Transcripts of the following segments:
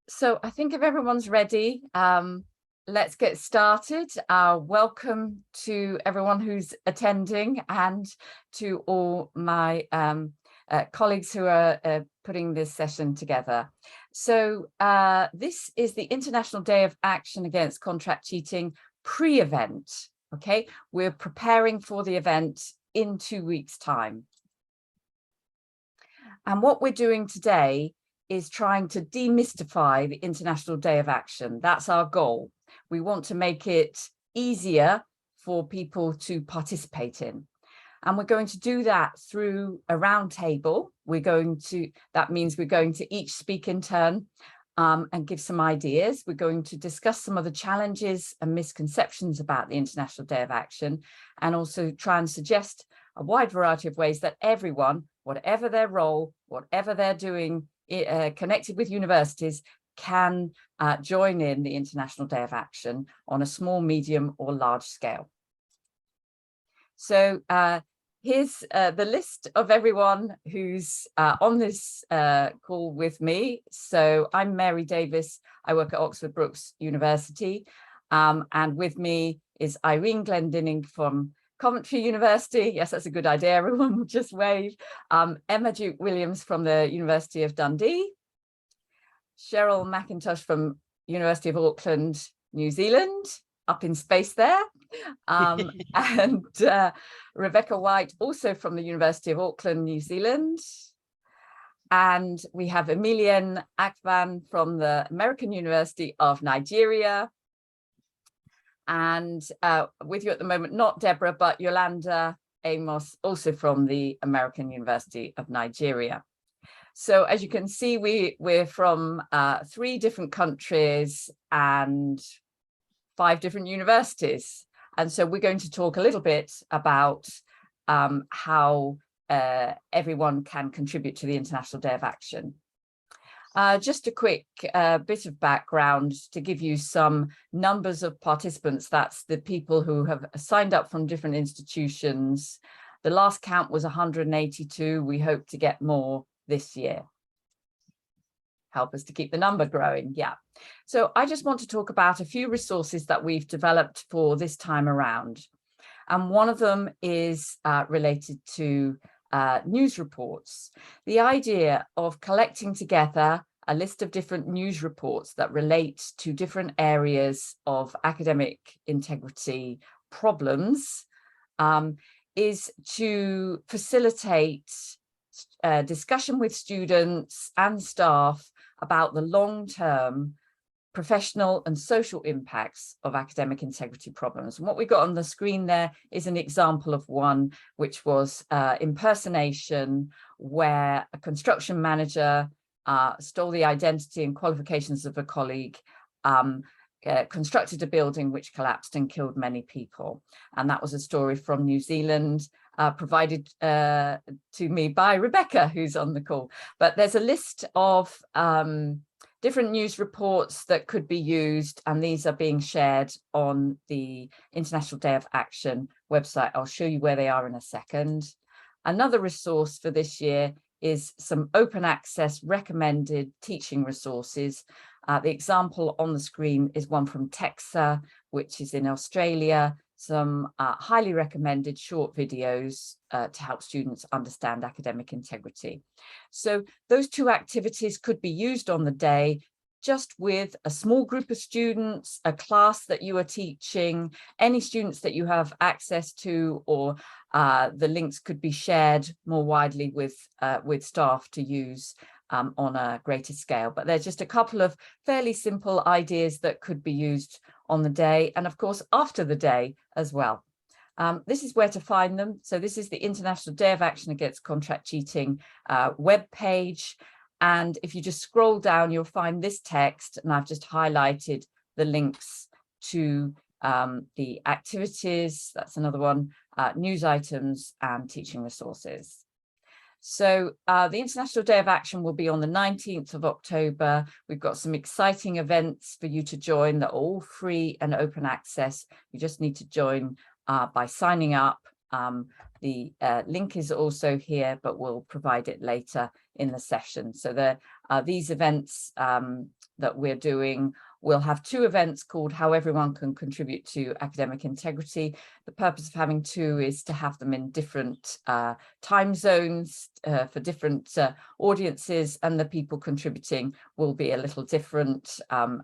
So I think if everyone's ready, let's get started. Welcome to everyone who's attending and to all my colleagues who are putting this session together. So this is the International Day of Action Against Contract Cheating pre-event. Okay, we're preparing for the event in 2 weeks' time. And what we're doing today is trying to demystify the International Day of Action. That's our goal. We want to make it easier for people to participate in. And we're going to do that through a roundtable. That means we're going to each speak in turn and give some ideas. We're going to discuss some of the challenges and misconceptions about the International Day of Action, and also try and suggest a wide variety of ways that everyone, whatever their role, whatever they're doing, connected with universities, can join in the International Day of Action on a small, medium or large scale. So here's the list of everyone who's on this call with me. So I'm Mary Davis. I work at Oxford Brookes University. And with me is Irene Glendinning from Coventry University. Yes, that's a good idea. Everyone will just wave. Emma Duke-Williams from the University of Dundee. Cheryl Mcintosh from University of Auckland, New Zealand, up in space there. And Rebecca White, also from the University of Auckland, New Zealand. And we have Emilienne Akban from the American University of Nigeria. And with you at the moment, not Deborah, but Yolanda Amos, also from the American University of Nigeria. So as you can see, we're from 3 different countries and 5 different universities. And so we're going to talk a little bit about how everyone can contribute to the International Day of Action. Just a quick bit of background to give you some numbers of participants. That's the people who have signed up from different institutions. The last count was 182. We hope to get more this year. Help us to keep the number growing. Yeah. So I just want to talk about a few resources that we've developed for this time around. And one of them is related to news reports. The idea of collecting together a list of different news reports that relate to different areas of academic integrity problems is to facilitate discussion with students and staff about the long-term professional and social impacts of academic integrity problems. And what we got on the screen there is an example of one, which was impersonation, where a construction manager stole the identity and qualifications of a colleague, constructed a building which collapsed and killed many people. And that was a story from New Zealand, provided to me by Rebecca, who's on the call. But there's a list of different news reports that could be used, and these are being shared on the International Day of Action website. I'll show you where they are in a second. Another resource for this year is some open access recommended teaching resources. The example on the screen is one from TEXA, which is in Australia, some highly recommended short videos to help students understand academic integrity. So those 2 activities could be used on the day, just with a small group of students, a class that you are teaching, any students that you have access to, or the links could be shared more widely with staff to use on a greater scale. But there's just a couple of fairly simple ideas that could be used on the day, and of course after the day as well. This is where to find them. So this is the International Day of Action Against Contract Cheating web page. And if you just scroll down, you'll find this text, and I've just highlighted the links to the activities. That's another one, news items and teaching resources. So the International Day of Action will be on the 19th of October. We've got some exciting events for you to join that are all free and open access. You just need to join by signing up. The link is also here, but we'll provide it later in the session. So these events that we're doing. We'll have 2 events called How Everyone Can Contribute to Academic Integrity. The purpose of having 2 is to have them in different time zones for different audiences, and the people contributing will be a little different.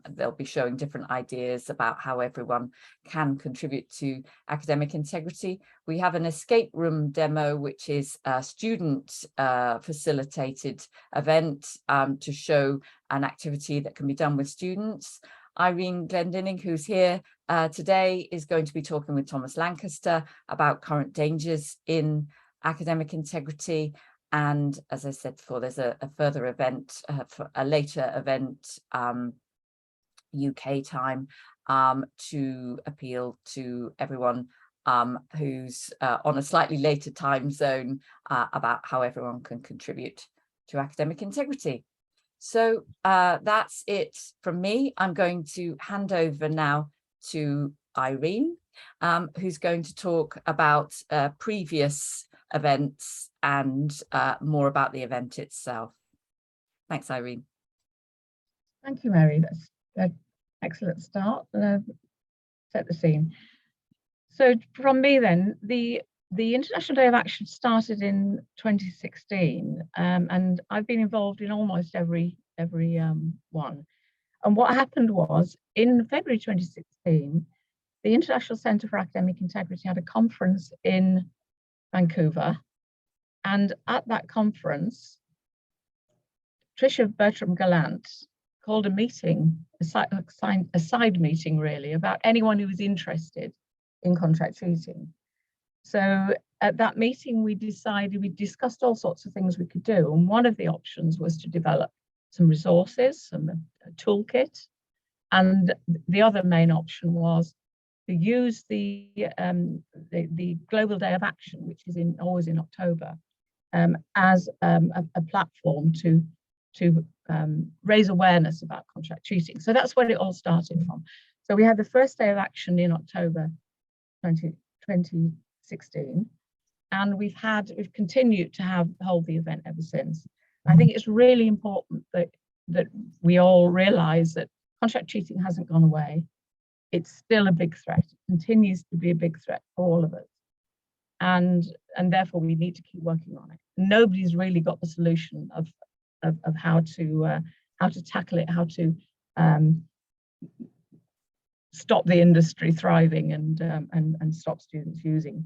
They'll be showing different ideas about how everyone can contribute to academic integrity. We have an escape room demo, which is a student facilitated event to show an activity that can be done with students. Irene Glendinning, who's here today, is going to be talking with Thomas Lancaster about current dangers in academic integrity. And as I said before, there's a further event, for a later event, UK time, to appeal to everyone who's on a slightly later time zone about how everyone can contribute to academic integrity. So that's it from me. I'm going to hand over now to Irene, who's going to talk about previous events and more about the event itself. Thanks, Irene. Thank you, Mary. That's an excellent start. Set the scene. So from me then, the International Day of Action started in 2016, and I've been involved in almost every one. And what happened was, in February 2016, the International Centre for Academic Integrity had a conference in Vancouver, and at that conference, Tricia Bertram-Gallant called a meeting, a side meeting really, about anyone who was interested in contract cheating. So at that meeting, we discussed all sorts of things we could do. And one of the options was to develop some resources, a toolkit. And the other main option was to use the Global Day of Action, which is always in October, as a platform to raise awareness about contract cheating. So that's where it all started from. So we had the first day of action in October 2016, and we've continued to hold the event ever since. I think it's really important that we all realize that contract cheating hasn't gone away. It's still a big threat. It continues to be a big threat for all of us, and therefore we need to keep working on it. Nobody's really got the solution of how to tackle it, how to stop the industry thriving and stop students using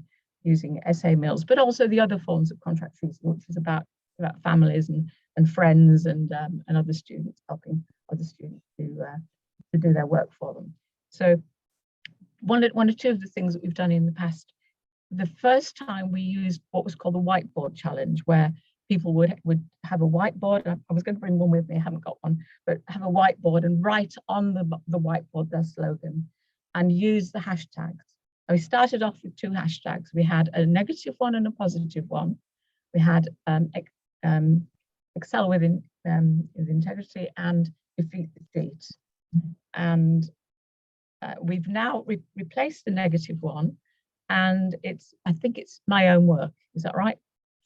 SA mills, but also the other forms of contract cheating, which is about families and friends and other students, helping other students to do their work for them. So one or two of the things that we've done in the past, the first time we used what was called the Whiteboard challenge, where people would have a whiteboard. I was going to bring one with me, I haven't got one, but have a whiteboard and write on the whiteboard their slogan and use the hashtags. And we started off with 2 hashtags. We had a negative one and a positive one. We had excel with integrity and defeat the cheat. And we've now replaced the negative one, and I think it's my own work. Is that right?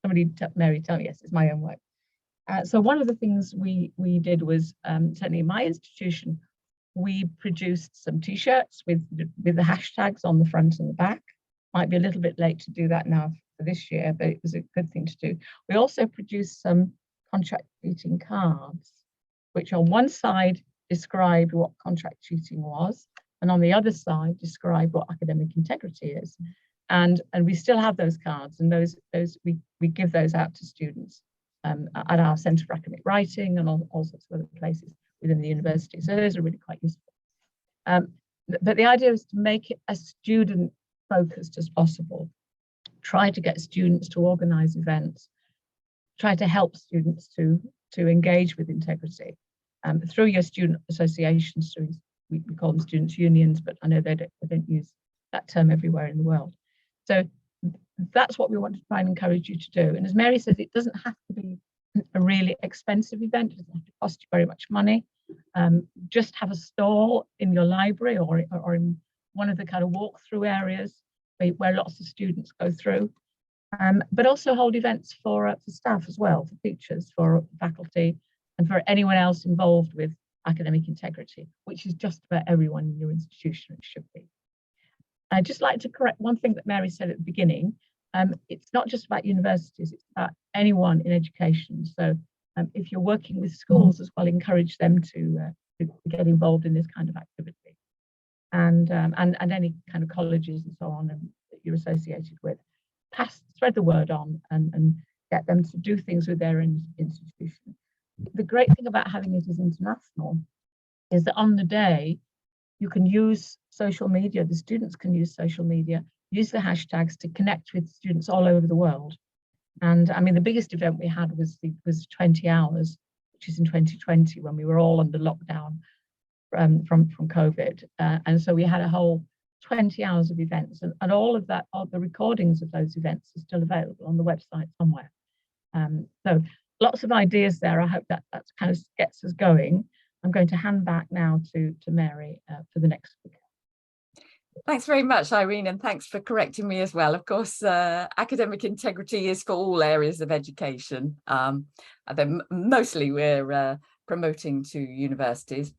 Somebody, Mary, tell me. Yes, it's my own work. So one of the things we did was, certainly in my institution, we produced some T-shirts with the hashtags on the front and the back. Might be a little bit late to do that now for this year, but it was a good thing to do. We also produced some contract cheating cards, which on one side described what contract cheating was, and on the other side described what academic integrity is. And we still have those cards, and those we give those out to students at our Centre for Academic Writing and all sorts of other places within the university. So those are really quite useful. But the idea is to make it as student focused as possible. Try to get students to organise events. Try to help students to engage with integrity through your student associations. Through, we call them students' unions, but I know they don't use that term everywhere in the world. So that's what we want to try and encourage you to do. And as Mary says, it doesn't have to be a really expensive event. It doesn't have to cost you very much money. Just have a stall in your library or in one of the kind of walk-through areas where lots of students go through. But also hold events for staff as well, for teachers, for faculty, and for anyone else involved with academic integrity, which is just about everyone in your institution. It should be. I'd just like to correct one thing that Mary said at the beginning. It's not just about universities, it's about anyone in education. So if you're working with schools as well, encourage them to get involved in this kind of activity. And any kind of colleges and so on that you're associated with, spread the word on and get them to do things with their institution. The great thing about having it as international is that on the day, you can use social media, the students can use social media, use the hashtags to connect with students all over the world. And I mean, the biggest event we had was 20 hours, which is in 2020 when we were all under lockdown from COVID. And so we had a whole 20 hours of events, and all of that, all the recordings of those events are still available on the website somewhere. So lots of ideas there. I hope that kind of gets us going. I'm going to hand back now to Mary for the next speaker. Thanks very much, Irene, and thanks for correcting me as well. Of course, academic integrity is for all areas of education. Mostly we're promoting to universities.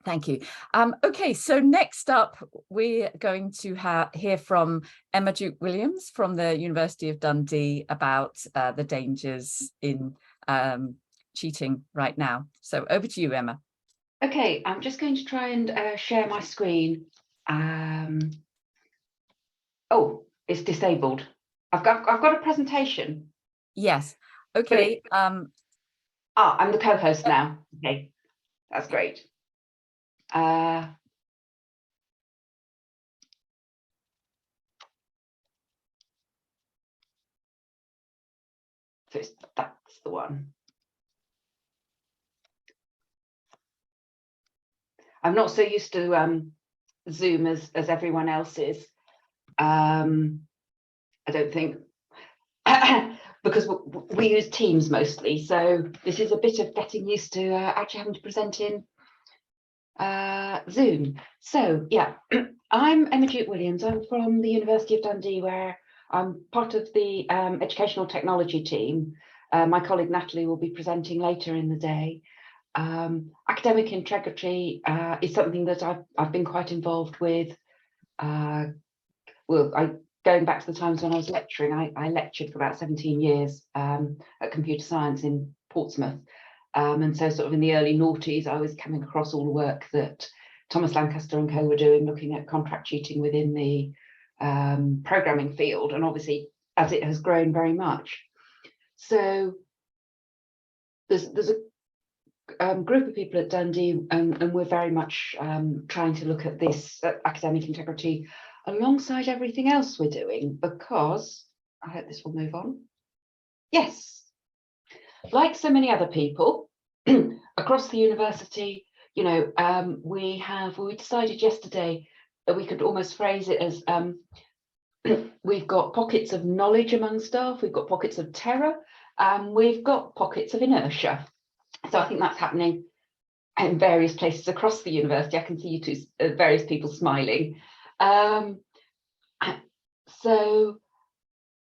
Thank you. Okay, so next up, we're going to hear from Emma Duke-Williams from the University of Dundee about the dangers in cheating right now. So over to you, Emma. Okay, I'm just going to try and share my screen. Oh, it's disabled. I've got a presentation. Yes. Okay. I'm the co-host now. Okay, that's great. So that's the one. I'm not so used to Zoom as everyone else is. I don't think, because we use Teams mostly. So this is a bit of getting used to actually having to present in Zoom. So yeah, I'm Emma Duke-Williams. I'm from the University of Dundee, where I'm part of the educational technology team. My colleague Natalie will be presenting later in the day. Academic integrity is something that I've been quite involved with. Going back to the times when I was lecturing, I lectured for about 17 years at computer science in Portsmouth. And so sort of in the early noughties, I was coming across all the work that Thomas Lancaster and co were doing, looking at contract cheating within the programming field, and obviously as it has grown very much. So there's a group of people at Dundee, and we're very much trying to look at this academic integrity alongside everything else we're doing, because I hope this will move on. Yes. Like so many other people across the university, you know, we decided yesterday that we could almost phrase it as we've got pockets of knowledge among staff, we've got pockets of terror, and we've got pockets of inertia. So I think that's happening in various places across the university. I can see you two, various people smiling. So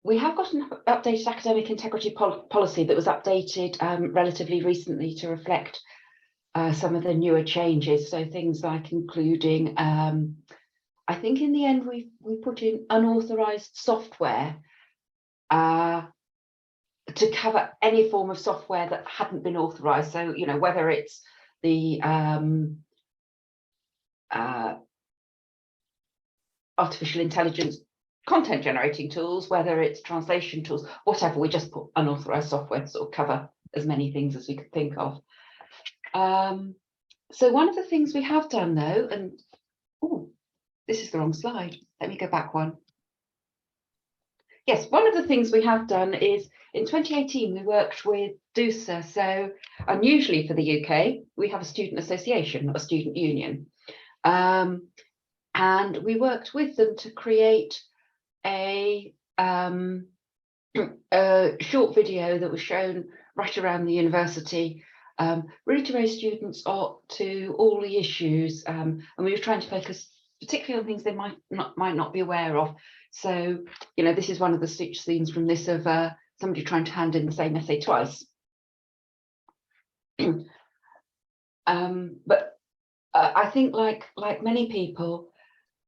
we have got an updated academic integrity policy that was updated relatively recently to reflect some of the newer changes. So things like including, I think in the end we put in unauthorized software to cover any form of software that hadn't been authorized. So, you know, whether it's the artificial intelligence content generating tools, whether it's translation tools, whatever, we just put unauthorized software to sort of cover as many things as we could think of. So one of the things we have done though, and oh, this is the wrong slide. Let me go back one. Yes, one of the things we have done is in 2018, we worked with DOSA. So unusually for the UK, we have a student association, not a student union. And we worked with them to create a short video that was shown right around the university, really to raise students up to all the issues, and we were trying to focus particularly on things they might not be aware of. So, you know, this is one of the stitch scenes from this of somebody trying to hand in the same essay twice. But I think like many people,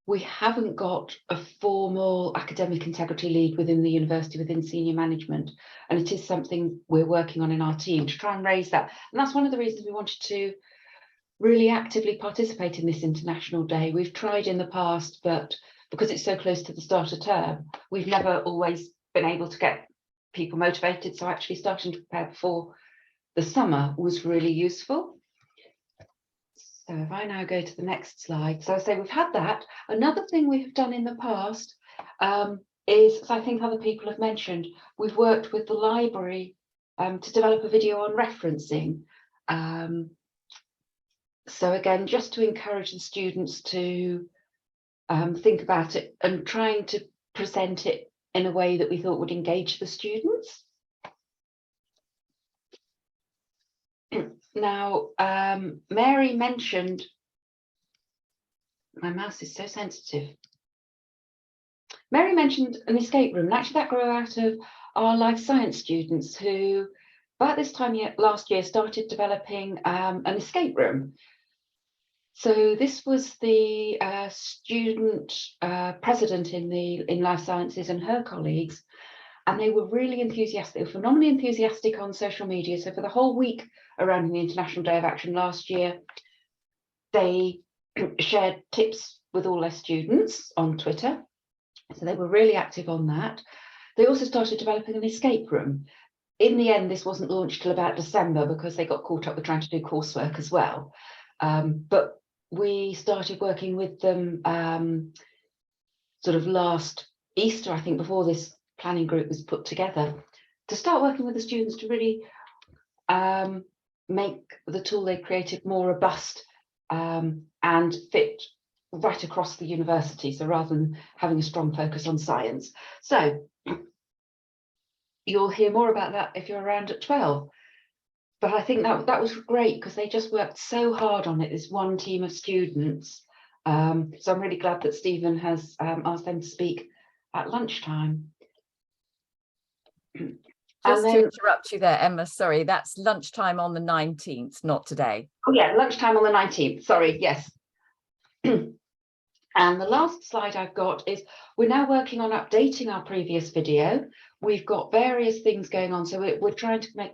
we haven't got a formal academic integrity lead within the university, within senior management, and it is something we're working on in our team to try and raise that. And that's one of the reasons we wanted to really actively participate in this International Day. We've tried in the past, but because it's so close to the start of term, we've never always been able to get people motivated. So actually starting to prepare before the summer was really useful. So if I now go to the next slide, so I say we've had that. Another thing we have done in the past is, as I think other people have mentioned, we've worked with the library to develop a video on referencing. So again, just to encourage the students to think about it and trying to present it in a way that we thought would engage the students. Now, Mary mentioned, my mouse is so sensitive. Mary mentioned an escape room, and actually that grew out of our life science students who, about this time last year, started developing an escape room. So this was the student president in life sciences and her colleagues, and they were really enthusiastic. They were phenomenally enthusiastic on social media. So for the whole week around the International Day of Action last year, they shared tips with all their students on Twitter. So they were really active on that. They also started developing an escape room. In the end, this wasn't launched till about December because they got caught up with trying to do coursework as well. But we started working with them sort of last Easter, I think, before this planning group was put together, to start working with the students to really make the tool they created more robust and fit right across the university. So rather than having a strong focus on science. So you'll hear more about that if you're around at 12. But I think that was great because they just worked so hard on it, this one team of students. So I'm really glad that Stephen has asked them to speak at lunchtime. Just to interrupt you there, Emma, sorry, that's lunchtime on the 19th, not today. Oh yeah, lunchtime on the 19th, sorry, yes. And the last slide I've got is we're now working on updating our previous video. We've got various things going on, so we're trying to make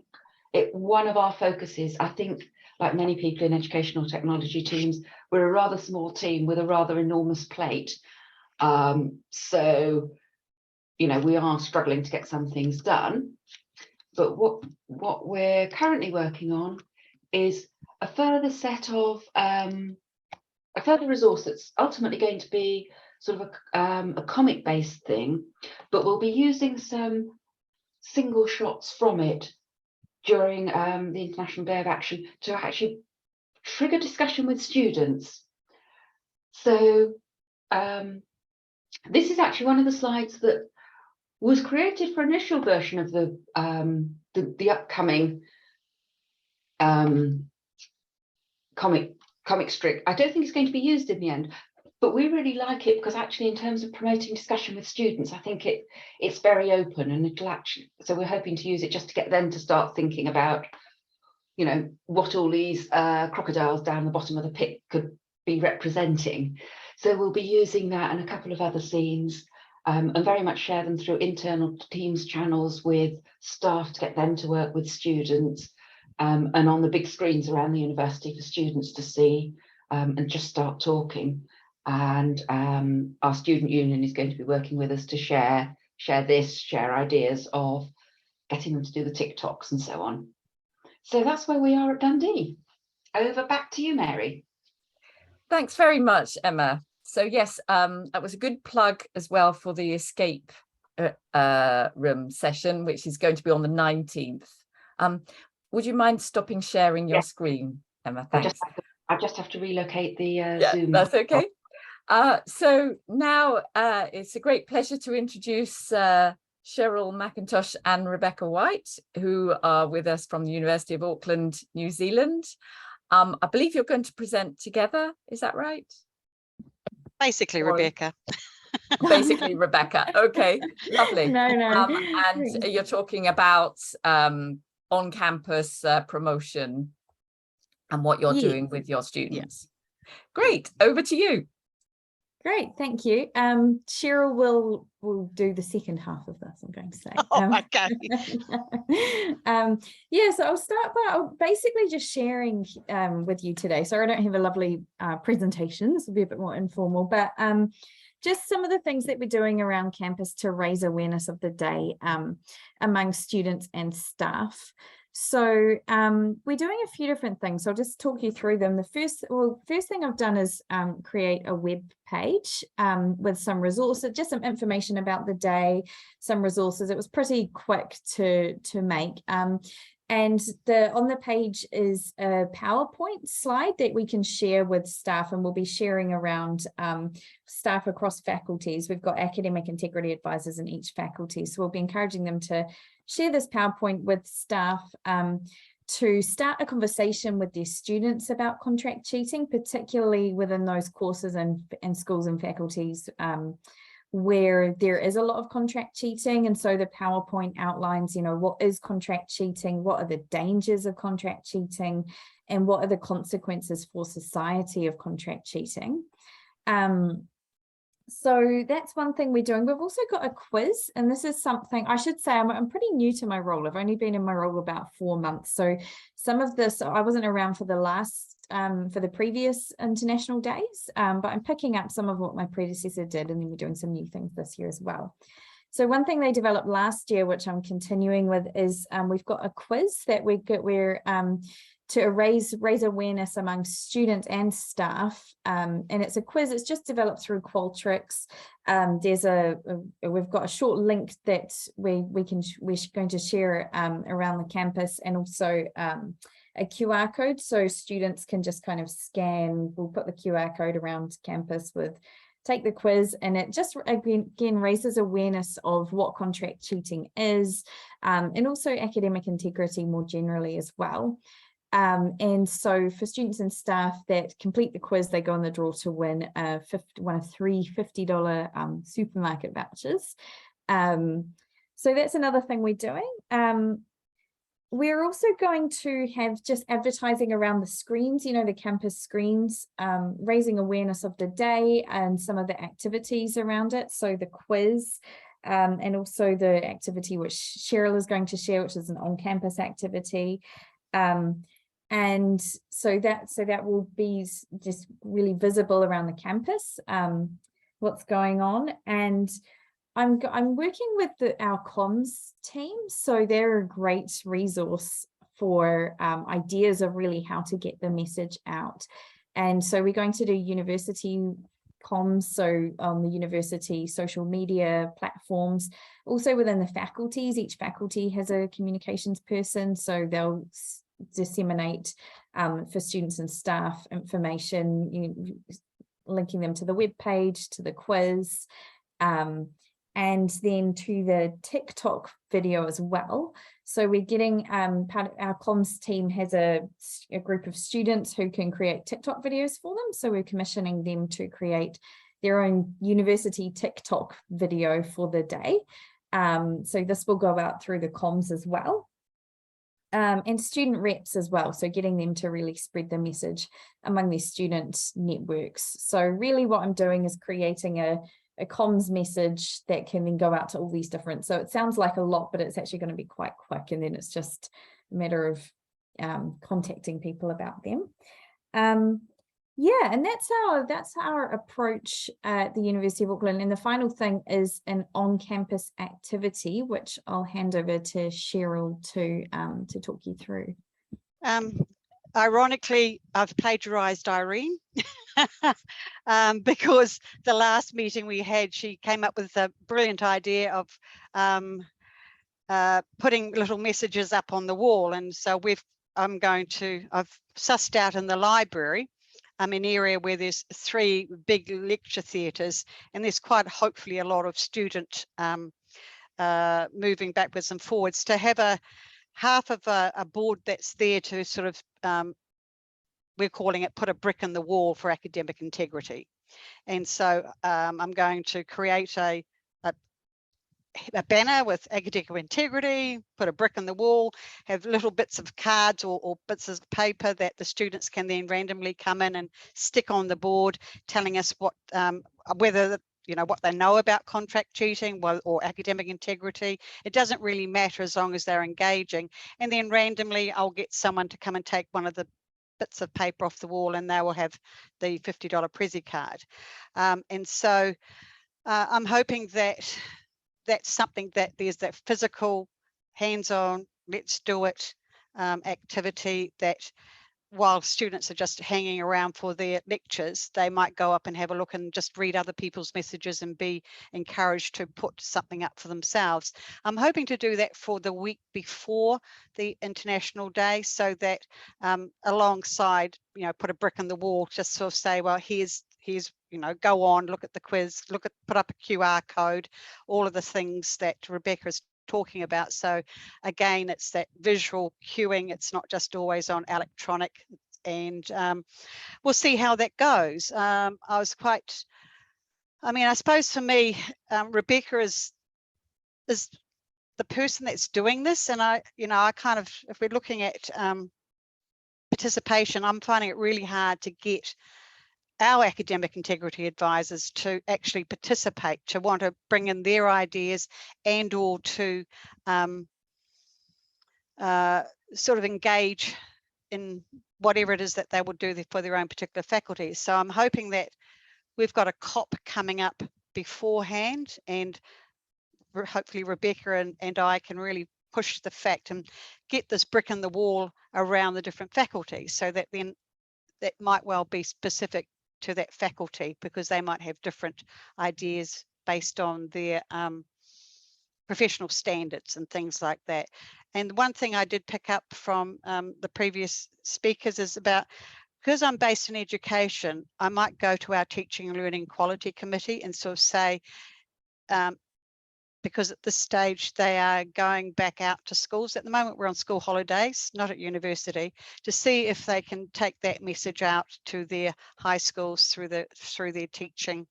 it one of our focuses. I think, like many people in educational technology teams, we're a rather small team with a rather enormous plate. So, you know, we are struggling to get some things done. But what we're currently working on is a further set of a further resource that's ultimately going to be sort of a comic-based thing, but we'll be using some single shots from it during the International Day of Action to actually trigger discussion with students. So this is actually one of the slides that was created for initial version of the upcoming comic strip. I don't think it's going to be used in the end, but we really like it because actually in terms of promoting discussion with students, I think it's very open, and it'll actually, so we're hoping to use it just to get them to start thinking about, you know, what all these crocodiles down the bottom of the pit could be representing. So we'll be using that and a couple of other scenes, and very much share them through internal Teams channels with staff to get them to work with students, and on the big screens around the university for students to see and just start talking. And our student union is going to be working with us to share ideas of getting them to do the TikToks and so on. So that's where we are at Dundee. Over back to you, Mary. Thanks very much, Emma. So yes, that was a good plug as well for the escape room session, which is going to be on the 19th. Would you mind stopping sharing your screen, Emma? Thanks. I just have to relocate the Zoom. That's okay. So now it's a great pleasure to introduce Cheryl, Mcintosh and Rebecca White, who are with us from the University of Auckland, New Zealand. I believe you're going to present together, is that right? Basically, Rebecca. Basically, Rebecca. Okay, lovely. No. And you're talking about on-campus promotion and what you're Yeah. doing with your students. Great, over to you. Great, thank you. Cheryl will do the second half of this, I'm going to say. Okay. Yeah, so I'll start by basically just sharing with you today. So I don't have a lovely presentation. This will be a bit more informal, but just some of the things that we're doing around campus to raise awareness of the day among students and staff. So we're doing a few different things. So I'll just talk you through them. The first thing I've done is create a web page with some resources, just some information about the day, some resources. It was pretty quick to make. And on the page is a PowerPoint slide that we can share with staff, and we'll be sharing around staff across faculties. We've got academic integrity advisors in each faculty, so we'll be encouraging them to share this PowerPoint with staff to start a conversation with their students about contract cheating, particularly within those courses and schools and faculties where there is a lot of contract cheating. And so the PowerPoint outlines, you know, what is contract cheating, what are the dangers of contract cheating, and what are the consequences for society of contract cheating. So that's one thing we're doing. We've also got a quiz, and this is something I should say I'm pretty new to my role. I've only been in my role about 4 months. So some of this, I wasn't around for the previous international days, but I'm picking up some of what my predecessor did, and then we're doing some new things this year as well. So one thing they developed last year, which I'm continuing with, is we've got a quiz that we're to raise awareness among students and staff, and it's a quiz. It's just developed through Qualtrics. We've got a short link that we're going to share around the campus, and also a QR code, so students can just kind of scan. We'll put the QR code around campus take the quiz, and it just again raises awareness of what contract cheating is, and also academic integrity more generally as well. And so for students and staff that complete the quiz, they go on the draw to win one of 3 $50 supermarket vouchers. So that's another thing we're doing. We're also going to have just advertising around the screens, you know, the campus screens, raising awareness of the day and some of the activities around it. So the quiz, and also the activity which Cheryl is going to share, which is an on-campus activity. And so that will be just really visible around the campus, what's going on. And I'm working with our comms team, so they're a great resource for ideas of really how to get the message out. And so we're going to do university comms, so on the university social media platforms, also within the faculties. Each faculty has a communications person, so they'll disseminate for students and staff information, linking them to the web page, to the quiz, and then to the TikTok video as well. So we're getting part of our comms team has a group of students who can create TikTok videos for them. So we're commissioning them to create their own university TikTok video for the day. So this will go out through the comms as well. And student reps as well, so getting them to really spread the message among their student networks. So really what I'm doing is creating a comms message that can then go out to all these different, so it sounds like a lot, but it's actually going to be quite quick, and then it's just a matter of contacting people about them. Yeah, and that's our approach at the University of Auckland. And the final thing is an on-campus activity, which I'll hand over to Cheryl to talk you through. Ironically, I've plagiarized Irene because the last meeting we had, she came up with a brilliant idea of putting little messages up on the wall. And so I've sussed out in the library an area where there's 3 big lecture theatres, and there's quite hopefully a lot of student moving backwards and forwards, to have half of a board that's there to sort of, we're calling it, put a brick in the wall for academic integrity. And so I'm going to create a a banner with academic integrity, put a brick in the wall, have little bits of cards or bits of paper that the students can then randomly come in and stick on the board, telling us what whether what they know about contract cheating or academic integrity. It doesn't really matter as long as they're engaging. And then randomly I'll get someone to come and take one of the bits of paper off the wall, and they will have the $50 Prezi card. And so I'm hoping that that's something that there's that physical, hands-on, let's do it activity, that while students are just hanging around for their lectures, they might go up and have a look and just read other people's messages and be encouraged to put something up for themselves. I'm hoping to do that for the week before the International Day, so that alongside, put a brick in the wall, just sort of say, well, here's go on, look at the quiz, put up a QR code, all of the things that Rebecca is talking about. So again, it's that visual cueing. It's not just always on electronic, and we'll see how that goes. I suppose for me, Rebecca is the person that's doing this, and I kind of, if we're looking at participation, I'm finding it really hard to get our academic integrity advisors to actually participate, to want to bring in their ideas and or to sort of engage in whatever it is that they will do for their own particular faculties. So I'm hoping that we've got a COP coming up beforehand, and hopefully Rebecca and I can really push the fact and get this brick in the wall around the different faculties, so that then that might well be specific to that faculty, because they might have different ideas based on their professional standards and things like that. And one thing I did pick up from the previous speakers is about, because I'm based in education, I might go to our Teaching and Learning Quality Committee and sort of say, because at this stage they are going back out to schools. At the moment we're on school holidays, not at university, to see if they can take that message out to their high schools through their teaching.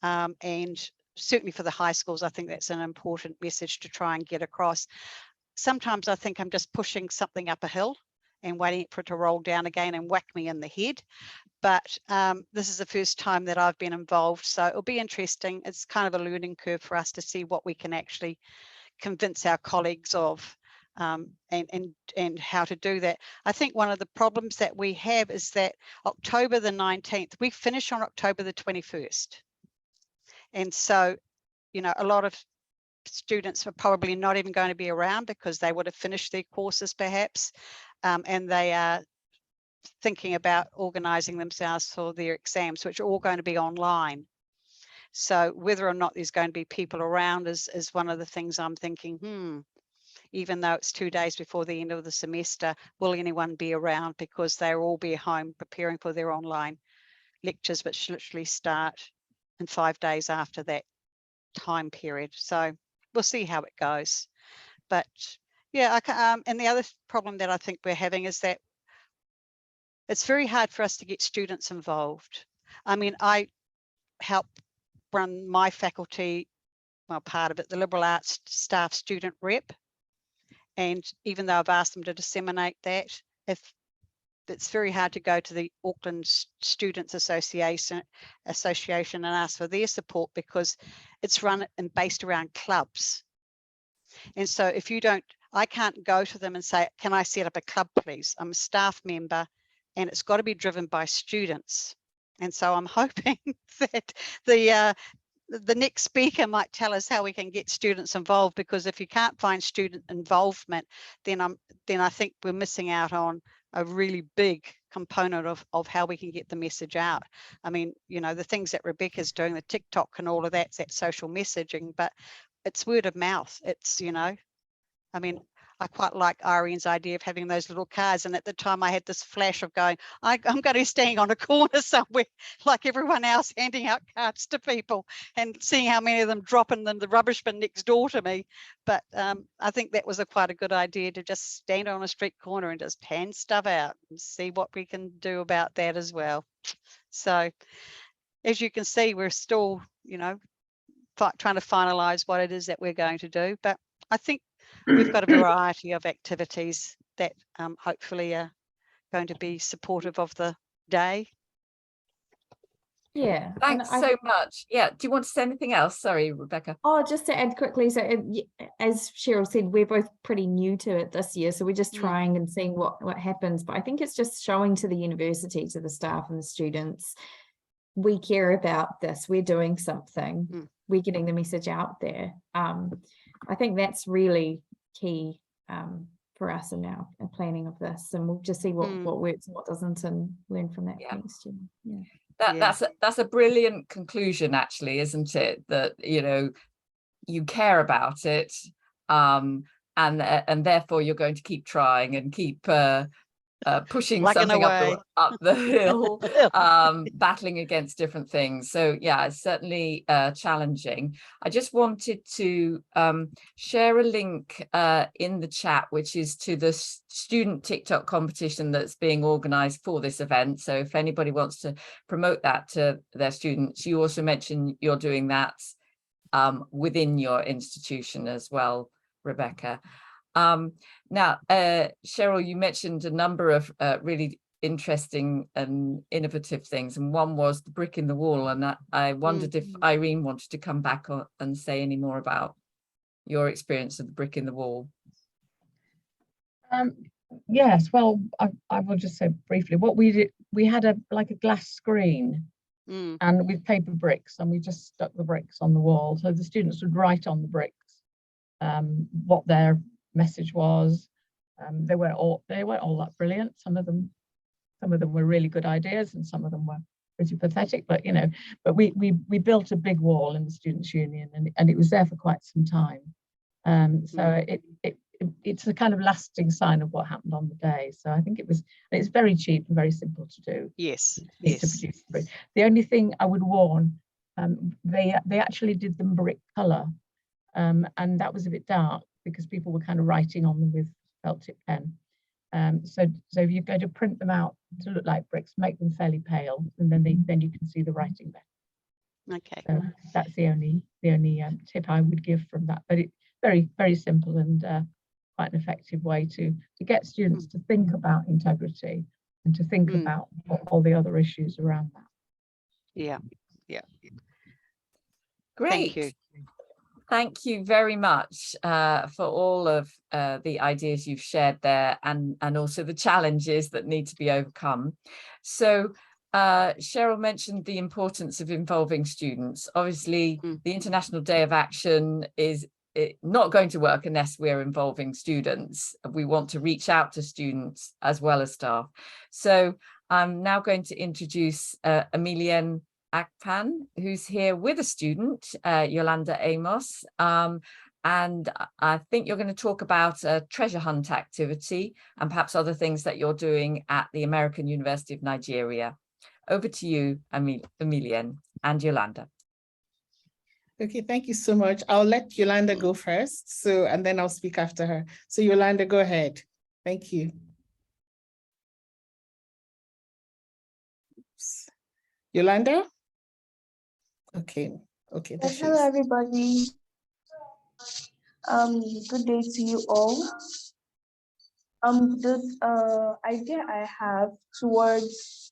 And certainly for the high schools, I think that's an important message to try and get across. Sometimes I think I'm just pushing something up a hill and waiting for it to roll down again and whack me in the head. But this is the first time that I've been involved, so it'll be interesting. It's kind of a learning curve for us to see what we can actually convince our colleagues of, and how to do that. I think one of the problems that we have is that October the 19th, we finish on October the 21st. And so, a lot of students are probably not even going to be around, because they would have finished their courses perhaps, and they are thinking about organizing themselves for their exams, which are all going to be online. So whether or not there's going to be people around is one of the things I'm thinking, even though it's 2 days before the end of the semester, will anyone be around? Because they'll all be home preparing for their online lectures, which literally start in 5 days after that time period. So we'll see how it goes. But yeah, and the other problem that I think we're having is that it's very hard for us to get students involved. I mean, I help run my faculty, well, part of it, the liberal arts staff student rep. And even though I've asked them to disseminate that, it's very hard to go to the Auckland Students Association and ask for their support, because it's run and based around clubs. And so if you don't, I can't go to them and say, can I set up a club, please? I'm a staff member, and it's got to be driven by students. And so I'm hoping that the next speaker might tell us how we can get students involved, because if you can't find student involvement, then I think we're missing out on a really big component of how we can get the message out. I mean, the things that Rebecca's doing, the TikTok and all of that's that social messaging, but it's word of mouth. It's, I mean, I quite like Irene's idea of having those little cards. And at the time I had this flash of going, I'm going to be staying on a corner somewhere like everyone else, handing out cards to people and seeing how many of them drop in the rubbish bin next door to me. But I think that was quite a good idea, to just stand on a street corner and just hand stuff out and see what we can do about that as well. So as you can see, we're still, trying to finalize what it is that we're going to do. But I think we've got a variety of activities that hopefully are going to be supportive of the day. Yeah. Thanks so much. Yeah. Do you want to say anything else? Sorry, Rebecca. Oh, just to add quickly, so as Cheryl said, we're both pretty new to it this year, so we're just trying and seeing what happens. But I think it's just showing to the university, to the staff and the students, we care about this. We're doing something. We're getting the message out there. I think that's really key for us in our planning of this, and we'll just see what works and what doesn't, and learn from that next year. Yeah. That's a brilliant conclusion, actually, isn't it? That, you know, you care about it, and therefore you're going to keep trying and keep pushing something up the hill, battling against different things. So yeah, it's certainly challenging. I just wanted to share a link in the chat, which is to the student TikTok competition that's being organized for this event. So if anybody wants to promote that to their students, you also mentioned you're doing that within your institution as well, Rebecca. Now, Cheryl, you mentioned a number of really interesting and innovative things, and one was the brick in the wall, and I wondered if Irene wanted to come back and say any more about your experience of the brick in the wall. Yes, well, I will just say briefly what we did. We had a glass screen and with paper bricks, and we just stuck the bricks on the wall, so the students would write on the bricks what their message was. They weren't all that brilliant. Some of them were really good ideas, and some of them were pretty pathetic. But you know, but we built a big wall in the Students' Union, and it was there for quite some time. So it's a kind of lasting sign of what happened on the day. So I think it's very cheap and very simple to do. Yes. The only thing I would warn, they actually did them brick color, and that was a bit dark, because people were kind of writing on them with felt tip pen. So if you're going to print them out to look like bricks, make them fairly pale, and then you can see the writing better. Okay. So that's the only tip I would give from that. But it's very, very simple and quite an effective way to get students to think about integrity and to think about all the other issues around that. Yeah. Great. Thank you. Thank you very much for all of the ideas you've shared there, and also the challenges that need to be overcome. So Cheryl mentioned the importance of involving students. Obviously, the International Day of Action is not going to work unless we're involving students. We want to reach out to students as well as staff. So I'm now going to introduce Emilienne Akpan, who's here with a student, Yolanda Amos, and I think you're going to talk about a treasure hunt activity and perhaps other things that you're doing at the American University of Nigeria. Over to you, Emilienne and Yolanda. Okay, thank you so much. I'll let Yolanda go first, and then I'll speak after her. So Yolanda, go ahead. Thank you. Oops. Yolanda? Okay. Yes, hello everybody. Good day to you all. The idea I have towards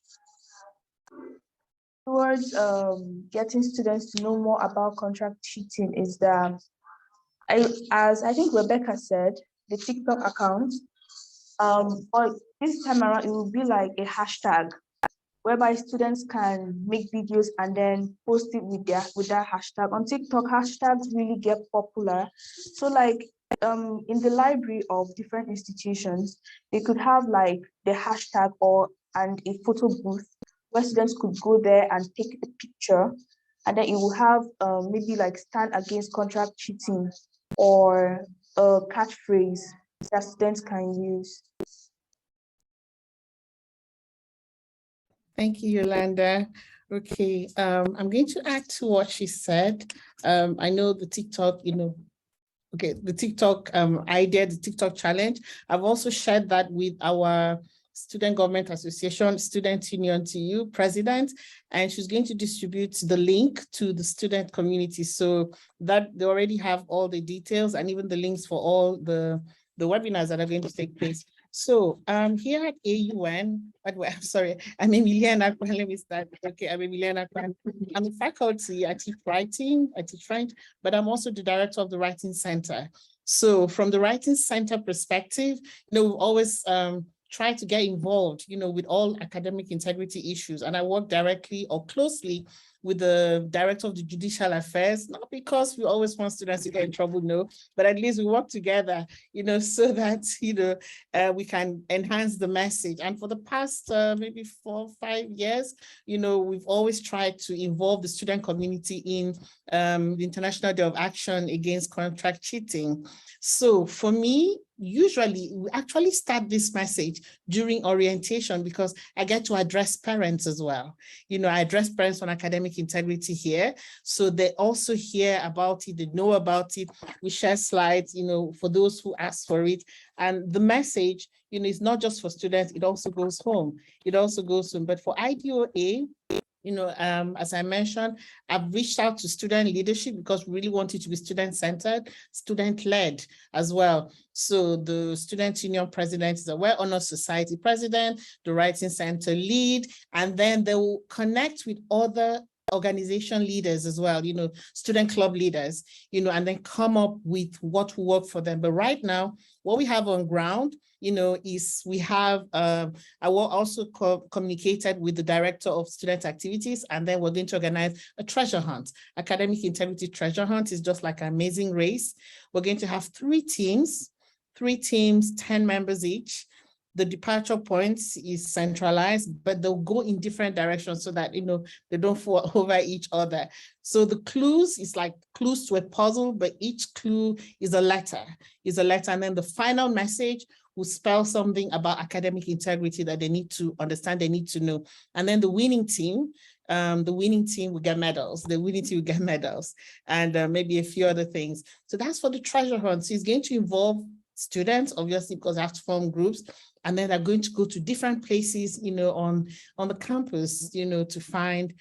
getting students to know more about contract cheating is that, as I think Rebecca said, the TikTok account, but this time around it will be like a hashtag, whereby students can make videos and then post it with that hashtag. On TikTok, hashtags really get popular. So like in the library of different institutions, they could have like the hashtag and a photo booth where students could go there and take a picture, and then it will have maybe like stand against contract cheating or a catchphrase that students can use. Thank you, Yolanda. Okay, I'm going to add to what she said. I know the TikTok, the TikTok idea, the TikTok challenge. I've also shared that with our Student Government Association, Student Union to you, President, and she's going to distribute the link to the student community so that they already have all the details and even the links for all the webinars that are going to take place. So here at AUN, I'm sorry, I'm Emiliana. Let me start. Okay, I'm Emiliana. I'm a faculty. I teach writing, but I'm also the director of the Writing Center. So from the Writing Center perspective, we've always try to get involved, with all academic integrity issues. And I work directly or closely with the director of the judicial affairs, not because we always want students to get in trouble, no, but at least we work together, so that, we can enhance the message. And for the past maybe 4 or 5 years, we've always tried to involve the student community in the International Day of Action Against Contract Cheating. So for me, usually we actually start this message during orientation because I get to address parents as well. I address parents on academic integrity here. So they also hear about it, they know about it. We share slides, for those who ask for it. And the message, is not just for students, it also goes home. It also goes home. But for IDoA, as I mentioned, I've reached out to student leadership because we really want it to be student-centered, student-led as well. So the Student Union president is a Well-Honor Society president, the Writing Center lead, and then they will connect with other organization leaders as well, student club leaders, and then come up with what will work for them. But right now, what we have on ground, is we have, I will also communicated with the director of student activities, and then we're going to organize a treasure hunt. Academic integrity treasure hunt is just like an Amazing Race. We're going to have 3 teams, 10 members each. The departure points is centralized, but they'll go in different directions so that, they don't fall over each other. So the clues is like clues to a puzzle, but each clue is a letter, and then the final message will spell something about academic integrity that they need to understand, they need to know. And then the winning team will get medals. The winning team will get medals and maybe a few other things. So that's for the treasure hunt. So it's going to involve students, obviously, because they have to form groups. And then they're going to go to different places, on the campus, to find,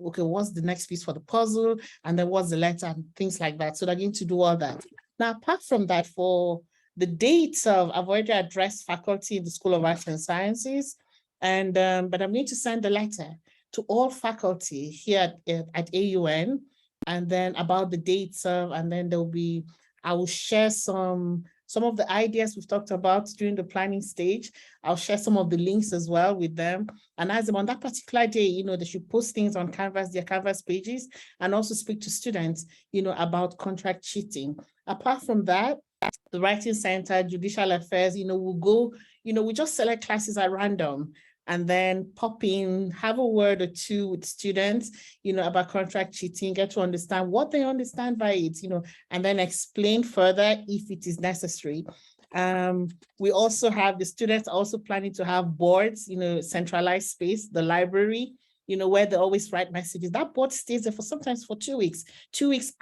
okay, what's the next piece for the puzzle? And then what's the letter and things like that. So they're going to do all that. Now, apart from that, for the day itself, I've already addressed faculty in the School of Arts and Sciences, and but I'm going to send a letter to all faculty here at AUN, and then about the day itself, and then I will share some of the ideas we've talked about during the planning stage. I'll share some of the links as well with them. And as on that particular day, they should post things on Canvas, their Canvas pages, and also speak to students, about contract cheating. Apart from that, the Writing Center, Judicial Affairs, we'll go, we just select classes at random and then pop in, have a word or two with students, about contract cheating, get to understand what they understand by it, and then explain further if it is necessary. We also have the students also planning to have boards, centralized space, the library, where they always write messages. That board stays there for sometimes for 2 weeks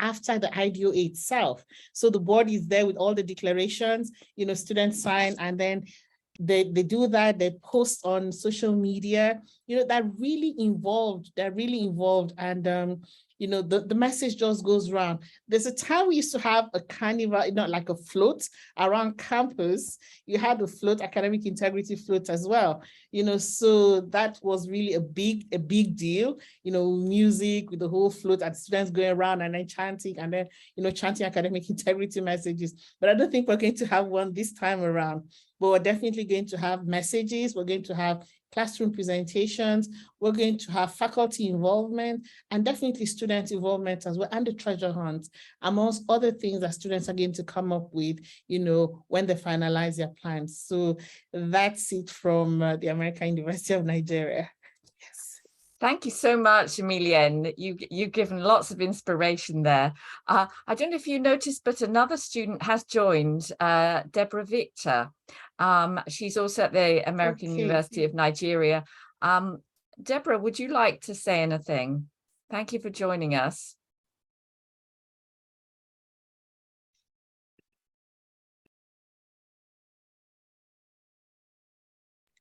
after the IDoA itself. So the board is there with all the declarations, students sign, and then they do that, they post on social media, they're really involved, and the message just goes around. There's a time we used to have a carnival, like a float around campus. You had the float, academic integrity float as well, so that was really a big deal, music with the whole float and students going around and then chanting, and then, chanting academic integrity messages. But I don't think we're going to have one this time around. But we're definitely going to have messages. We're going to have classroom presentations. We're going to have faculty involvement and definitely student involvement as well, and the treasure hunt, amongst other things that students are going to come up with, when they finalize their plans. So that's it from the American University of Nigeria. Yes. Thank you so much, Emilienne. You've given lots of inspiration there. I don't know if you noticed, but another student has joined, Deborah Victor. She's also at the American University of Nigeria. Deborah, would you like to say anything? Thank you for joining us.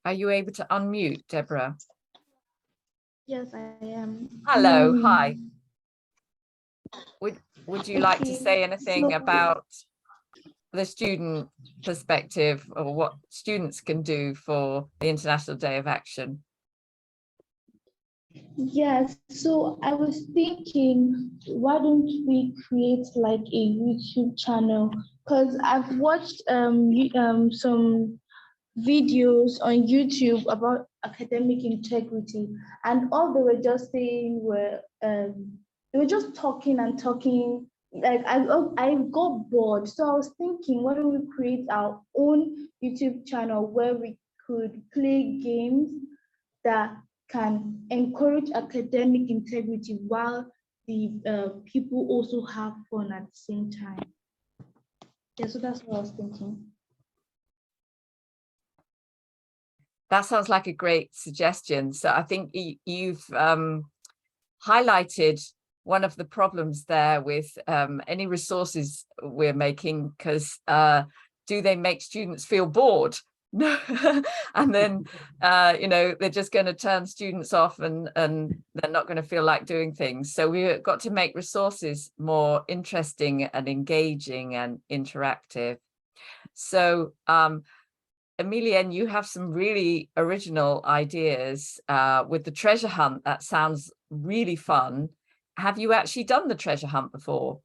Are you able to unmute, Deborah? Yes, I am. Hello, hi. Would you like to Okay, say anything so- about the student perspective, or what students can do for the International Day of Action? Yes, so I was thinking, why don't we create like a YouTube channel? Because I've watched some videos on YouTube about academic integrity, and all they were just saying were they were just talking and talking. Like I got bored, so I was thinking, why don't we create our own YouTube channel where we could play games that can encourage academic integrity while the people also have fun at the same time. Yeah, so that's what I was thinking. That sounds like a great suggestion. So I think you've highlighted one of the problems there with any resources we're making, because do they make students feel bored? No. And then you know, they're just going to turn students off, and they're not going to feel like doing things. So we've got to make resources more interesting and engaging and interactive. So Emilienne, you have some really original ideas with the treasure hunt. That sounds really fun. Have you actually done the treasure hunt before?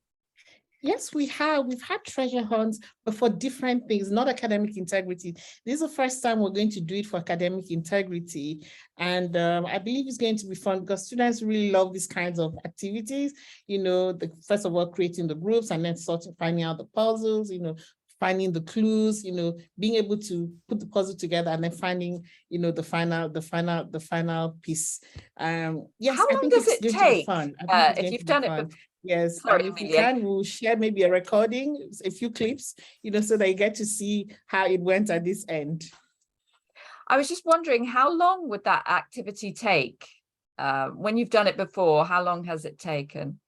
Yes, we have. We've had treasure hunts, but for different things, not academic integrity. This is the first time we're going to do it for academic integrity. And I believe it's going to be fun because students really love these kinds of activities. You know, first of all, creating the groups, and then sort of finding out the puzzles, you know, finding the clues, you know, being able to put the puzzle together, and then finding, you know, the final piece. Yes, How long does it take? Fun. If you've done it before. Yes, Sorry, and if we can, we'll share maybe a recording, a few clips, you know, so that you get to see how it went at this end. I was just wondering, how long would that activity take? When you've done it before, how long has it taken?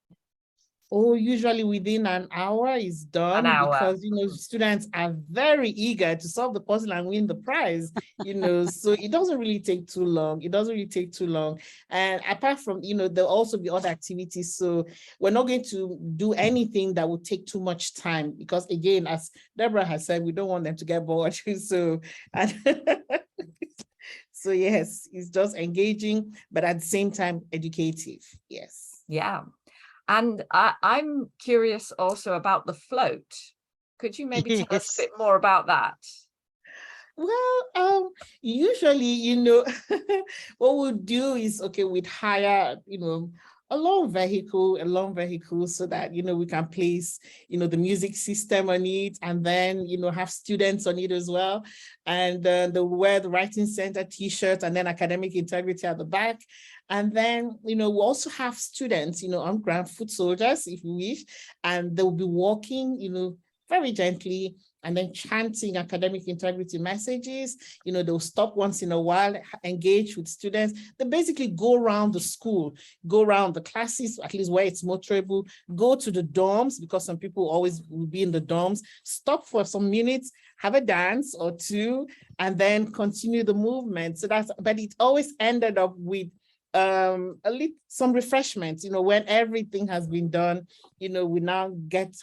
Oh, usually within an hour is done. An hour. Because, you know, students are very eager to solve the puzzle and win the prize, you know, so it doesn't really take too long. It doesn't really take too long. And apart from, you know, there'll also be other activities. So we're not going to do anything that would take too much time, because again, as Deborah has said, we don't want them to get bored. So, so yes, it's just engaging, but at the same time, educative. Yes. Yeah. And I'm curious also about the float. Could you maybe tell us a bit more about that? Well, usually, you know, what we'll do is, okay, we'd hire, you know, a long vehicle so that, you know, we can place, you know, the music system on it, and then, you know, have students on it as well. And they'll wear the writing center t-shirt, and then academic integrity at the back. And then, you know, we also have students, you know, on ground, foot soldiers, if you wish, and they'll be walking, you know, very gently, and then chanting academic integrity messages. You know, they'll stop once in a while, engage with students. They basically go around the school, go around the classes, at least where it's motorable, go to the dorms, because some people always will be in the dorms, stop for some minutes, have a dance or two, and then continue the movement. So that's, but it always ended up with some refreshments, you know, when everything has been done, you know, we now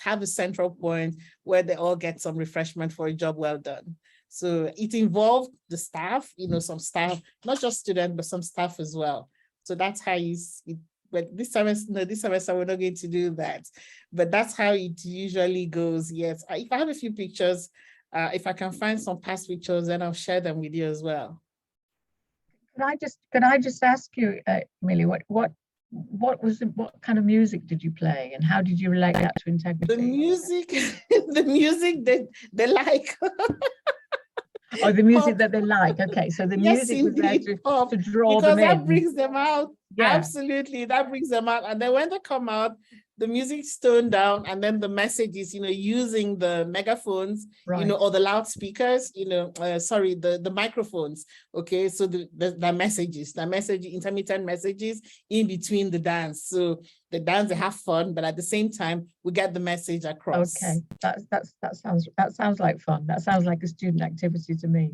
have a central point where they all get some refreshment for a job well done. So it involved the staff, you know, some staff, not just students, but some staff as well. So that's how but this semester we're not going to do that, but that's how it usually goes. Yes, if I have a few pictures, if I can find some past pictures, then I'll share them with you as well. Could I just ask you, Millie, what kind of music did you play, and how did you relate that to integrity? The music that they like. Oh, the music that they like. Okay, so the music was there to draw them in. Because that brings them out. Yeah. Absolutely, that brings them out. And then when they come out, the music's toned down, and then the messages, you know, using the megaphones, right, you know, or the loudspeakers, you know, sorry, the microphones. Okay, so the intermittent messages in between the dance. So the dance, they have fun, but at the same time, we get the message across. Okay, that sounds like fun. That sounds like a student activity to me.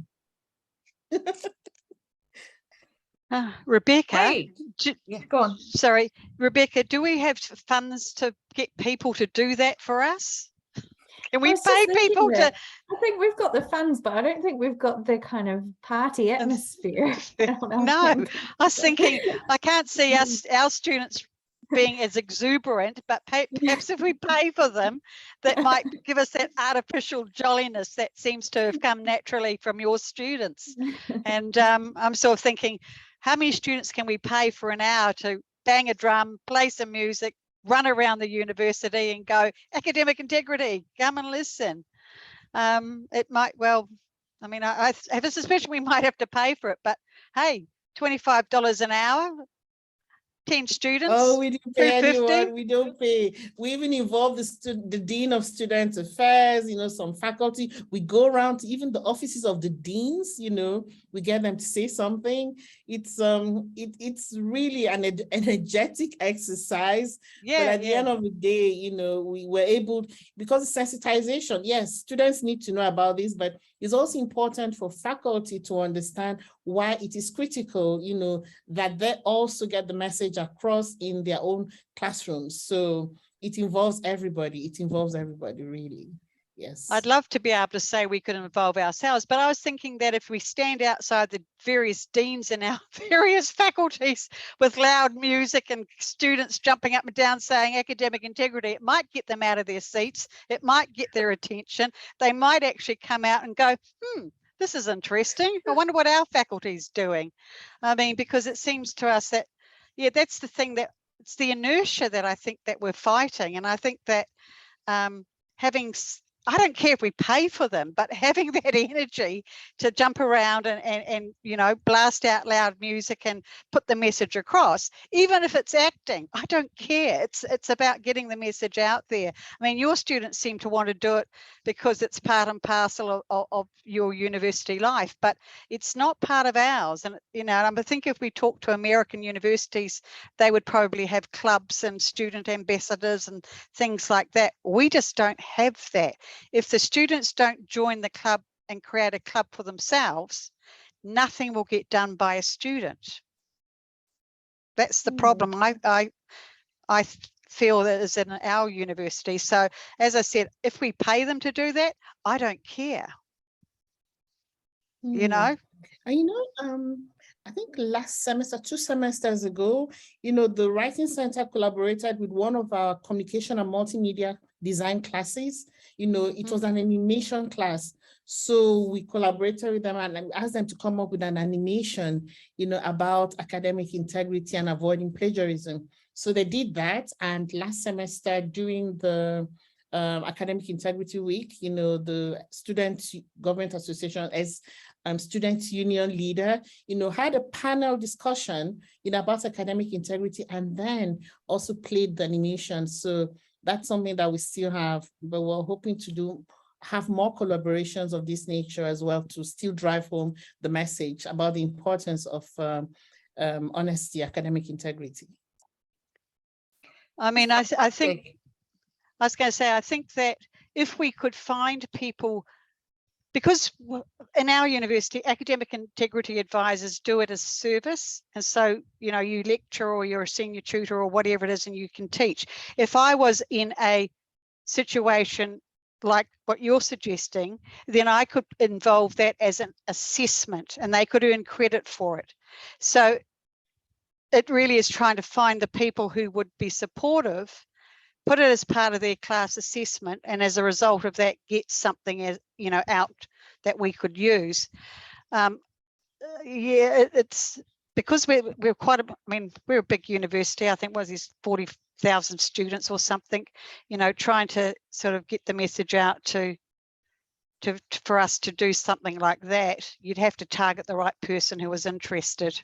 Rebecca, Great. Yeah, go on. sorry, Rebecca, do we have funds to get people to do that for us? Can we I was just pay thinking people to? that. I think we've got the funds, but I don't think we've got the kind of party atmosphere. No, I was thinking, I can't see our students being as exuberant, but perhaps if we pay for them, that might give us that artificial jolliness that seems to have come naturally from your students. And I'm sort of thinking, how many students can we pay for an hour to bang a drum, play some music, run around the university and go, academic integrity, come and listen. It might, well, I mean, I have a suspicion we might have to pay for it, but hey, $25 an hour, 10 students. Oh, we don't pay $250. anyone. We don't pay. We even involve the Dean of Student Affairs, you know, some faculty. We go around to even the offices of the deans, you know, we get them to say something. It's it's really an energetic exercise. Yeah, but at the end of the day, you know, we were able, because of sensitization, yes, students need to know about this, but it's also important for faculty to understand why it is critical, you know, that they also get the message across in their own classrooms. So it involves everybody. It involves everybody, really. Yes. I'd love to be able to say we could involve ourselves, but I was thinking that if we stand outside the various deans in our various faculties with loud music and students jumping up and down saying academic integrity, it might get them out of their seats. It might get their attention. They might actually come out and go, this is interesting. I wonder what our faculty's doing. I mean, because it seems to us that, yeah, that's the thing, that it's the inertia that I think that we're fighting. And I think that I don't care if we pay for them, but having that energy to jump around and you know, blast out loud music and put the message across, even if it's acting, I don't care. It's about getting the message out there. I mean, your students seem to want to do it because it's part and parcel of your university life, but it's not part of ours. And, you know, I think if we talk to American universities, they would probably have clubs and student ambassadors and things like that. We just don't have that. If the students don't join the club and create a club for themselves, nothing will get done by a student. That's the problem I feel that is in our university. So as I said, if we pay them to do that, I don't care. You know? And you know, I think last semester, 2 semesters ago, you know, the Writing Center collaborated with one of our communication and multimedia design classes. You know, it was an animation class. So we collaborated with them and asked them to come up with an animation, you know, about academic integrity and avoiding plagiarism. So they did that. And last semester during the Academic Integrity Week, you know, the Student Government Association as student union leader, you know, had a panel discussion, you know, about academic integrity and then also played the animation. So that's something that we still have, but we're hoping to have more collaborations of this nature as well to still drive home the message about the importance of honesty, academic integrity. I mean, I think, I was going to say, I think that if we could find people, because in our university, academic integrity advisors do it as service. And so, you know, you lecture or you're a senior tutor or whatever it is, and you can teach. If I was in a situation like what you're suggesting, then I could involve that as an assessment and they could earn credit for it. So it really is trying to find the people who would be supportive, put it as part of their class assessment, and as a result of that, get something, as you know, out that we could use. Yeah, it's because we're quite a, I mean, we're a big university. I think was these 40,000 students or something. You know, trying to sort of get the message out for us to do something like that, you'd have to target the right person who was interested.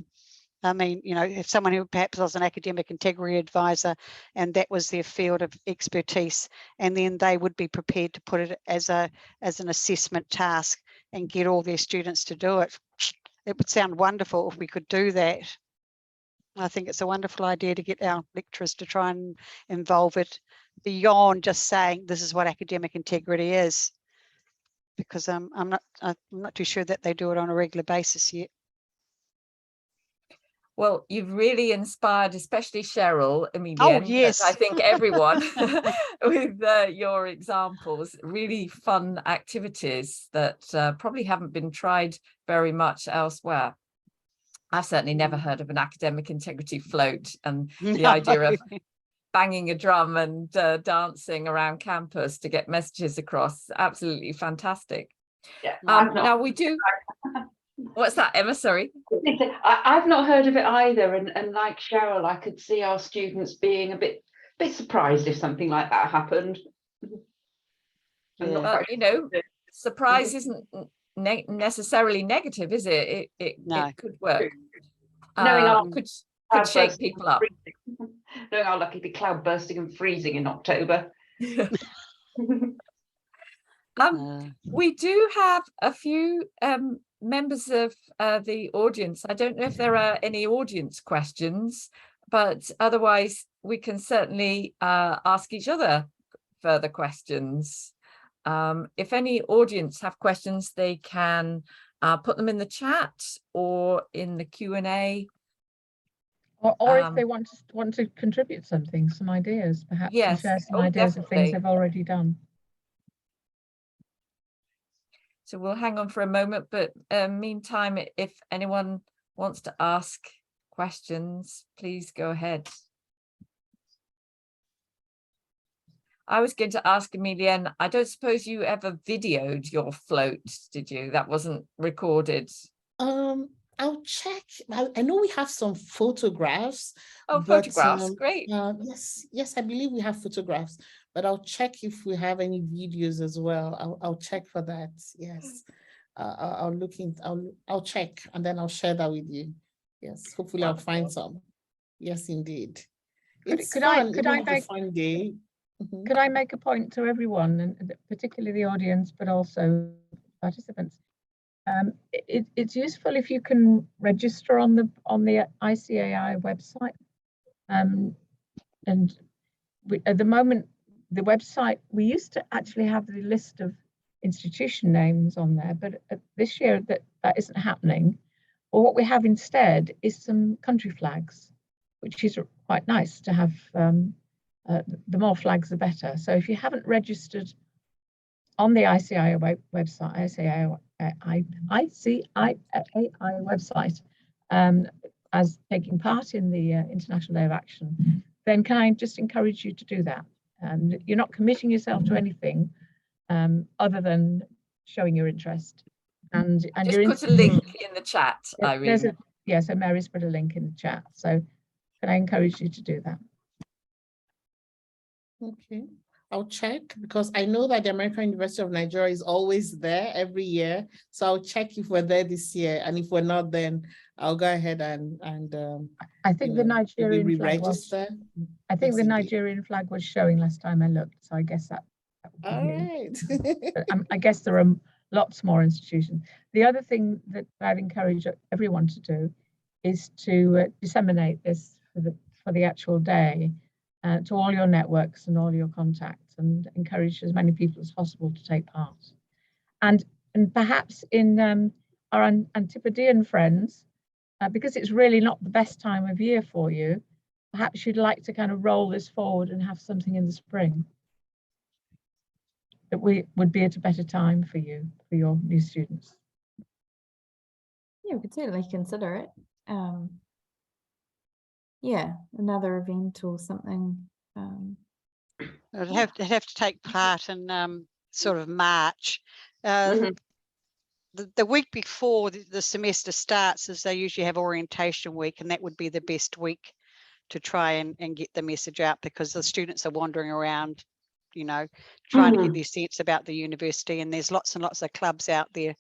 I mean, you know, if someone who perhaps was an academic integrity advisor and that was their field of expertise, and then they would be prepared to put it as an assessment task and get all their students to do it. It would sound wonderful if we could do that. I think it's a wonderful idea to get our lecturers to try and involve it beyond just saying this is what academic integrity is. because I'm not too sure that they do it on a regular basis yet. Well, you've really inspired, especially Cheryl, Emilian. Oh, yes. I think everyone with your examples, really fun activities that probably haven't been tried very much elsewhere. I've certainly never heard of an academic integrity float, and the idea of banging a drum and dancing around campus to get messages across. Absolutely fantastic. Yeah, now we do. What's that, Emma? Sorry. I've not heard of it either, and like Cheryl, I could see our students being a bit surprised if something like that happened. Yeah. You know, surprise isn't necessarily negative, is it? It could work. Could shake people up. Knowing how lucky the cloud bursting and freezing in October. We do have a few members of the audience. I don't know if there are any audience questions, but otherwise we can certainly ask each other further questions. If any audience have questions, they can put them in the chat or in the Q&A. Or if they want to contribute something, some ideas, perhaps, and share some ideas of things they've already done. So we'll hang on for a moment, but meantime, if anyone wants to ask questions, please go ahead. I was going to ask Emilian, I don't suppose you ever videoed your float, did you? That wasn't recorded. I'll check. I know we have some photographs. Oh, photographs, great. Yes, I believe we have photographs, but I'll check if we have any videos as well. I'll check for that. Yes, I'll check and then I'll share that with you. Yes, hopefully I'll find some. Yes, indeed. It's fun. Could I make a fun day? Could I make a point to everyone, and particularly the audience, but also participants? It's useful if you can register on the ICAI website. And at the moment, the website, we used to actually have the list of institution names on there, but this year that isn't happening. Or what we have instead is some country flags, which is quite nice to have. The more flags, the better. So if you haven't registered on the ICAI website, ICAI website, as taking part in the International Day of Action, then can I just encourage you to do that? You're not committing yourself to anything other than showing your interest. And just put a link in the chat, Irene. So Mary's put a link in the chat. So can I encourage you to do that? Okay, I'll check because I know that the American University of Nigeria is always there every year. So I'll check if we're there this year, and if we're not, then I'll go ahead and I think the Nigerian flag was, I think the Nigerian flag was showing last time I looked. So I guess that would be right. I guess there are lots more institutions. The other thing that I'd encourage everyone to do is to disseminate this for the actual day. To all your networks and all your contacts, and encourage as many people as possible to take part. And perhaps in our Antipodean friends, because it's really not the best time of year for you, perhaps you'd like to kind of roll this forward and have something in the spring that would be at a better time for you, for your new students. Yeah, we could certainly consider it. Yeah, another event or something. I'd have to take part in sort of March. The week before the semester starts is they usually have orientation week, and that would be the best week to try and get the message out, because the students are wandering around, you know, trying to get their sense about the university, and there's lots and lots of clubs out there,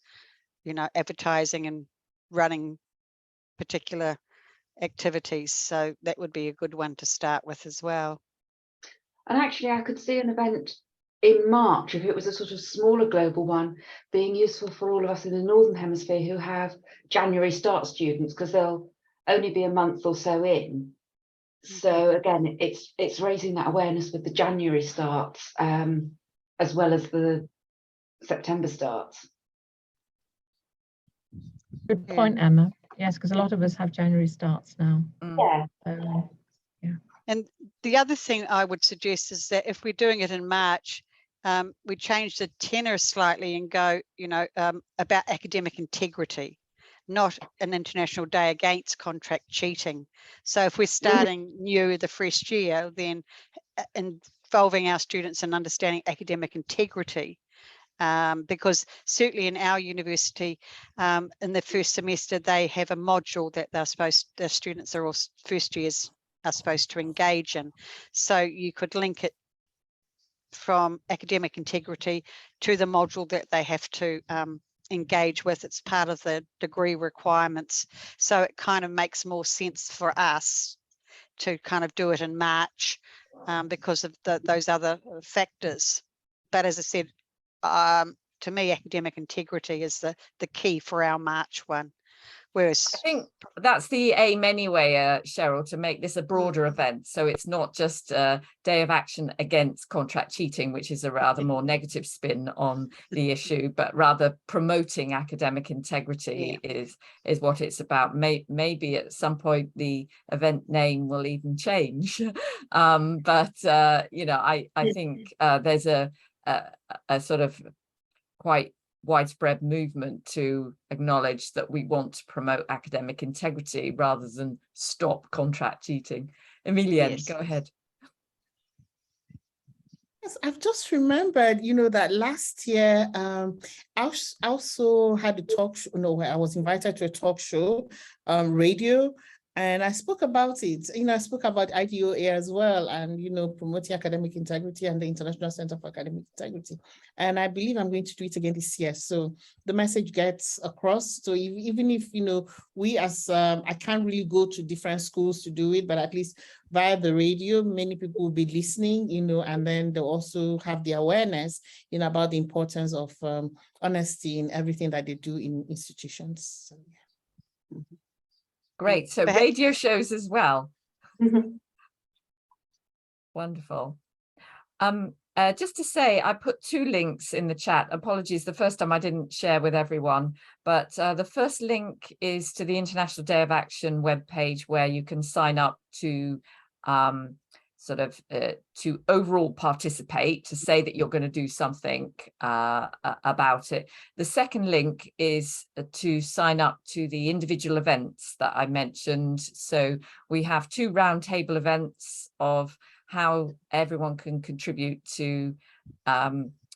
you know, advertising and running particular activities. So that would be a good one to start with as well. And actually I could see an event in March, if it was a sort of smaller global one, being useful for all of us in the Northern Hemisphere who have January start students, because they'll only be a month or so in. So again, it's raising that awareness with the January starts, as well as the September starts. Good Yeah. point, Emma. Yes, because a lot of us have January starts now. Yeah. And the other thing I would suggest is that if we're doing it in March, we change the tenor slightly and go, about academic integrity, not an International Day Against Contract Cheating. So if we're starting new the first year, then involving our students in understanding academic integrity, because certainly in our university, in the first semester, they have a module that the students are all first years are supposed to engage in. So you could link it from academic integrity to the module that they have to engage with. It's part of the degree requirements. So it kind of makes more sense for us to kind of do it in March because of those other factors. But as I said, to me, academic integrity is the key for our March one. Whereas I think that's the aim anyway, Cheryl, to make this a broader event. So it's not just a day of action against contract cheating, which is a rather more negative spin on the issue, but rather promoting academic integrity is what it's about. Maybe at some point the event name will even change. I think there's a sort of quite widespread movement to acknowledge that we want to promote academic integrity rather than stop contract cheating. Emilienne, Yes. Go ahead. Yes, I've just remembered, that last year, I also had a talk show, where I was invited to a talk show, radio, and I spoke about it. I spoke about IDoA as well, and, promoting academic integrity and the International Center for Academic Integrity. And I believe I'm going to do it again this year. So the message gets across. So even if, we as, I can't really go to different schools to do it, but at least via the radio, many people will be listening, and then they'll also have the awareness, about the importance of honesty in everything that they do in institutions. So, yeah. Great. So Perhaps radio shows as well. Wonderful. Just to say, I put 2 links in the chat. Apologies, the first time I didn't share with everyone, but the first link is to the International Day of Action webpage, where you can sign up to to overall participate, to say that you're going to do something about it. The second link is to sign up to the individual events that I mentioned. So we have 2 roundtable events of how everyone can contribute to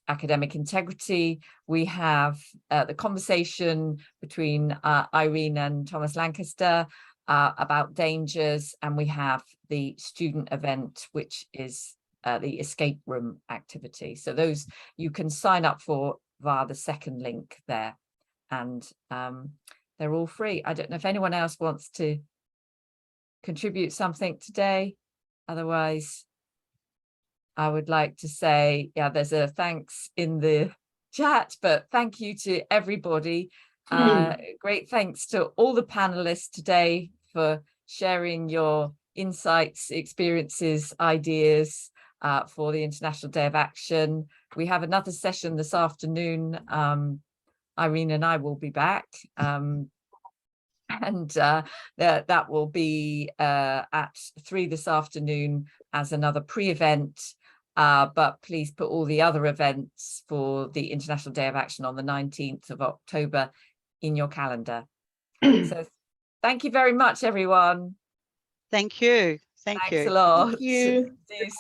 academic integrity. We have the conversation between Irene and Thomas Lancaster about dangers, and we have the student event, which is the escape room activity. So those you can sign up for via the second link there, and they're all free. I don't know if anyone else wants to contribute something today. Otherwise, I would like to say, there's a thanks in the chat, but thank you to everybody. Great thanks to all the panelists today for sharing your insights, experiences, ideas for the International Day of Action. We have another session this afternoon. Irene and I will be back. That will be at 3 this afternoon as another pre-event. But please put all the other events for the International Day of Action on the 19th of October in your calendar. So thank you very much, everyone. thank you. Thank you. Thanks a lot. Thank you. See you soon.